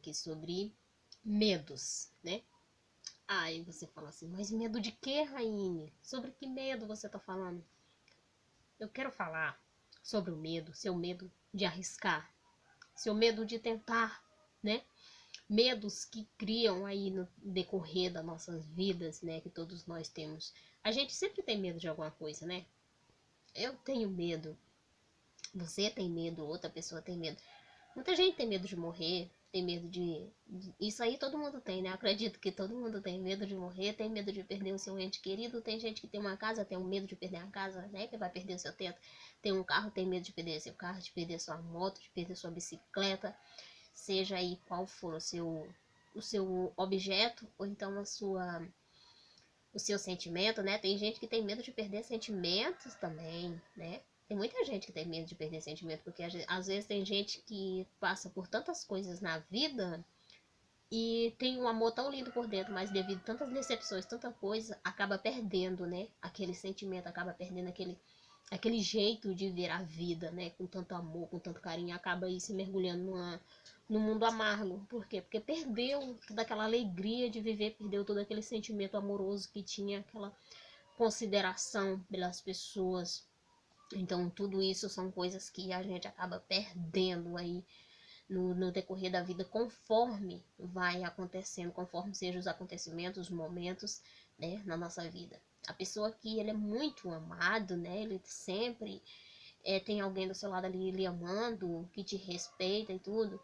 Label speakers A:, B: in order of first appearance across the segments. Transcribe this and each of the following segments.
A: aqui sobre medos, né? Aí você fala assim, mas medo de quê, Raine? Sobre que medo você tá falando? Eu quero falar sobre o medo, seu medo de arriscar, seu medo de tentar, né? Medos que criam aí no decorrer das nossas vidas, né? Que todos nós temos. A gente sempre tem medo de alguma coisa, né? Eu tenho medo, você tem medo, outra pessoa tem medo. Muita gente tem medo de morrer, tem medo Isso aí todo mundo tem, né? Acredito que todo mundo tem medo de morrer, tem medo de perder o seu ente querido. Tem gente que tem uma casa, tem um medo de perder a casa, né? Que vai perder o seu teto. Tem um carro, tem medo de perder seu carro, de perder sua moto, de perder sua bicicleta. Seja aí qual for o seu objeto, ou então o seu sentimento, né? Tem gente que tem medo de perder sentimentos também, né? Tem muita gente que tem medo de perder sentimento, porque às vezes tem gente que passa por tantas coisas na vida e tem um amor tão lindo por dentro, mas devido a tantas decepções, tanta coisa, acaba perdendo, né? Aquele sentimento, acaba perdendo aquele jeito de ver a vida, né? Com tanto amor, com tanto carinho, acaba aí se mergulhando num mundo amargo. Por quê? Porque perdeu toda aquela alegria de viver, perdeu todo aquele sentimento amoroso que tinha, aquela consideração pelas pessoas. Então, tudo isso são coisas que a gente acaba perdendo aí no decorrer da vida, conforme vai acontecendo, conforme sejam os acontecimentos, os momentos, né, na nossa vida. A pessoa que ele é muito amado, né, ele sempre tem alguém do seu lado ali lhe amando, que te respeita e tudo,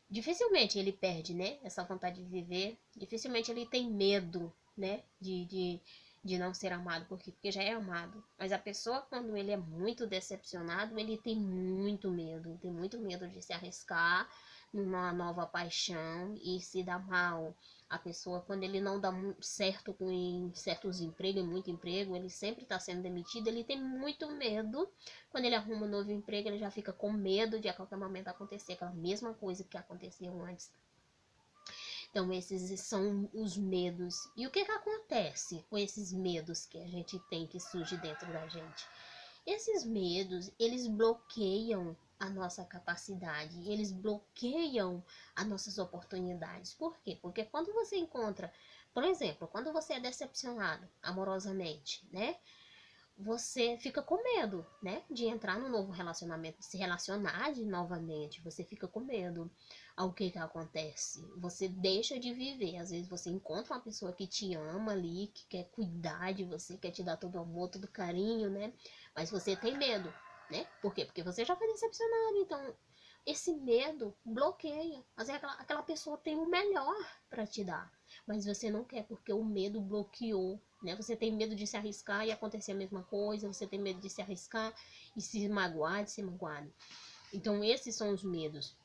A: dificilmente ele perde, né, essa vontade de viver, dificilmente ele tem medo, né, de não ser amado, porque já é amado. Mas a pessoa, quando ele é muito decepcionado, ele tem muito medo de se arriscar numa nova paixão e se dar mal. A pessoa, quando ele não dá certo em certos empregos, muito emprego, ele sempre está sendo demitido, ele tem muito medo. Quando ele arruma um novo emprego, ele já fica com medo de a qualquer momento acontecer aquela mesma coisa que aconteceu antes. Então, esses são os medos. E o que acontece com esses medos que a gente tem, que surge dentro da gente? Esses medos, eles bloqueiam a nossa capacidade, eles bloqueiam as nossas oportunidades. Por quê? Porque quando você encontra, por exemplo, quando você é decepcionado amorosamente, né? Você fica com medo, né, de entrar num novo relacionamento, de se relacionar novamente, você fica com medo. Ao que acontece? Você deixa de viver, às vezes você encontra uma pessoa que te ama ali, que quer cuidar de você, quer te dar todo o amor, todo o carinho, né, mas você tem medo, né, por quê? Porque você já foi decepcionado, então esse medo bloqueia. Às vezes aquela pessoa tem o melhor para te dar, mas você não quer porque o medo bloqueou, né? Você tem medo de se arriscar e acontecer a mesma coisa, você tem medo de se arriscar e se magoar, de ser magoado. Então esses são os medos.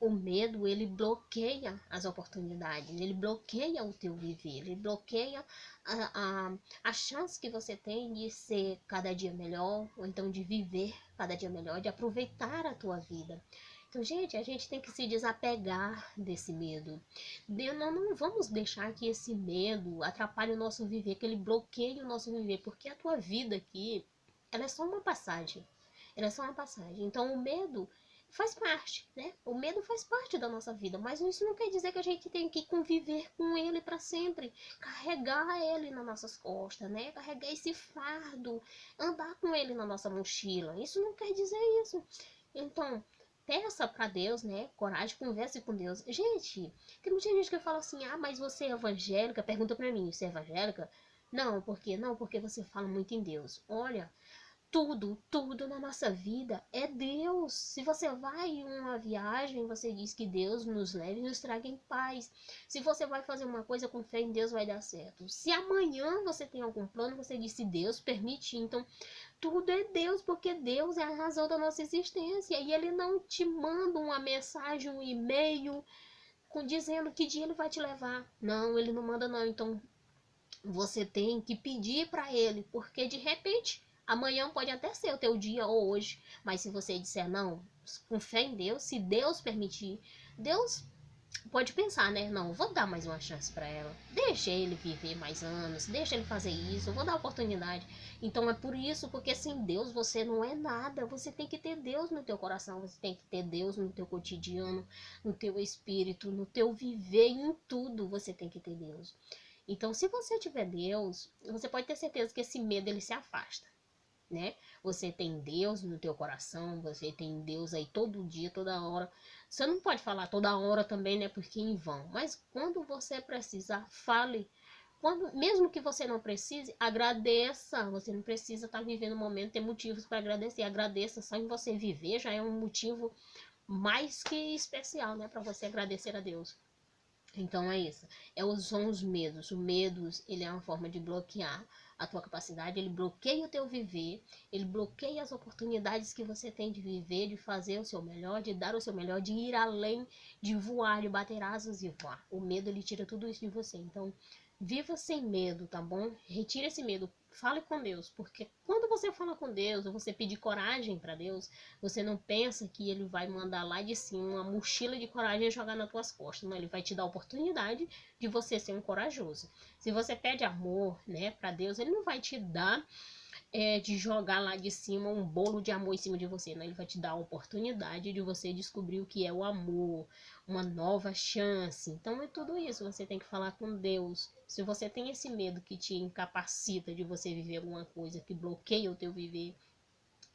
A: O medo, ele bloqueia as oportunidades, ele bloqueia o teu viver, ele bloqueia a chance que você tem de ser cada dia melhor, ou então de viver cada dia melhor, de aproveitar a tua vida. Então, gente, a gente tem que se desapegar desse medo. Não vamos deixar que esse medo atrapalhe o nosso viver, que ele bloqueie o nosso viver, porque a tua vida aqui, ela é só uma passagem. Ela é só uma passagem. Então, o medo faz parte, né? O medo faz parte da nossa vida, mas isso não quer dizer que a gente tem que conviver com ele para sempre, carregar ele nas nossas costas, né? Carregar esse fardo, andar com ele na nossa mochila. Isso não quer dizer isso. Então, peça para Deus, né? Coragem, converse com Deus. Gente, tem muita gente que fala assim: "Ah, mas você é evangélica?" Pergunta para mim: "Você é evangélica?" Não, por quê? Não, porque você fala muito em Deus. Olha, tudo na nossa vida é Deus. Se você vai em uma viagem, você diz que Deus nos leve e nos traga em paz. Se você vai fazer uma coisa com fé em Deus, vai dar certo. Se amanhã você tem algum plano, você diz se Deus permitir. Então, tudo é Deus, porque Deus é a razão da nossa existência. E Ele não te manda uma mensagem, um e-mail, dizendo que dia Ele vai te levar. Não, Ele não manda não. Então, você tem que pedir para Ele, porque de repente amanhã pode até ser o teu dia ou hoje, mas se você disser não, com fé em Deus, se Deus permitir, Deus pode pensar, né? Não, vou dar mais uma chance para ela. Deixa ele viver mais anos, deixa ele fazer isso, eu vou dar oportunidade. Então é por isso, porque sem Deus você não é nada. Você tem que ter Deus no teu coração, você tem que ter Deus no teu cotidiano, no teu espírito, no teu viver, em tudo você tem que ter Deus. Então, se você tiver Deus, você pode ter certeza que esse medo ele se afasta, né? Você tem Deus no teu coração, você tem Deus aí todo dia, toda hora. Você não pode falar toda hora também, né? Porque é em vão. Mas quando você precisar, fale. Quando, mesmo que você não precise, agradeça. Você não precisa estar vivendo um momento, ter motivos para agradecer. Agradeça, só em você viver já é um motivo mais que especial, né? Para você agradecer a Deus. Então é isso. São os medos. O medo, ele é uma forma de bloquear a tua capacidade, ele bloqueia o teu viver, ele bloqueia as oportunidades que você tem de viver, de fazer o seu melhor, de dar o seu melhor, de ir além, de voar, de bater asas e voar. O medo, ele tira tudo isso de você. Então, viva sem medo, tá bom? Retire esse medo. Fale com Deus, porque quando você fala com Deus, ou você pedir coragem para Deus, você não pensa que ele vai mandar lá de cima uma mochila de coragem e jogar nas tuas costas. Não, ele vai te dar a oportunidade de você ser um corajoso. Se você pede amor, né, para Deus, ele não vai te dar de jogar lá de cima um bolo de amor em cima de você, né? Ele vai te dar a oportunidade de você descobrir o que é o amor, uma nova chance. Então é tudo isso, você tem que falar com Deus. Se você tem esse medo que te incapacita de você viver alguma coisa, que bloqueia o teu viver,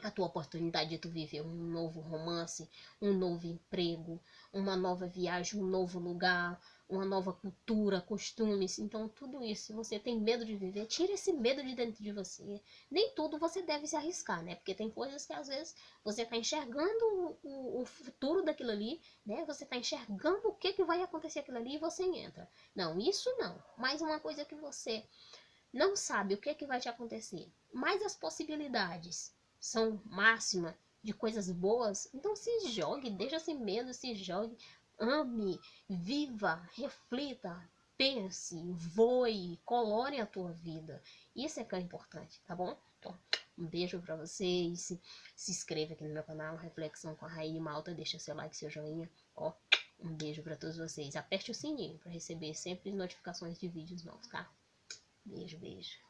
A: a tua oportunidade de tu viver um novo romance, um novo emprego, uma nova viagem, um novo lugar, uma nova cultura, costumes. Então, tudo isso, se você tem medo de viver, tira esse medo de dentro de você. Nem tudo você deve se arriscar, né? Porque tem coisas que às vezes você tá enxergando o futuro daquilo ali, né? Você tá enxergando o que vai acontecer aquilo ali e você entra. Não, isso não. Mas uma coisa que você não sabe o que vai te acontecer, mas as possibilidades são máxima de coisas boas, então se jogue, deixa sem medo, se jogue, ame, viva, reflita, pense, voe, colore a tua vida. Isso é que é importante, tá bom? Então, um beijo pra vocês, se inscreva aqui no meu canal, Reflexão com a Rainha Malta, deixa seu like, seu joinha, ó. Um beijo pra todos vocês. Aperte o sininho pra receber sempre notificações de vídeos novos, tá? Beijo, beijo.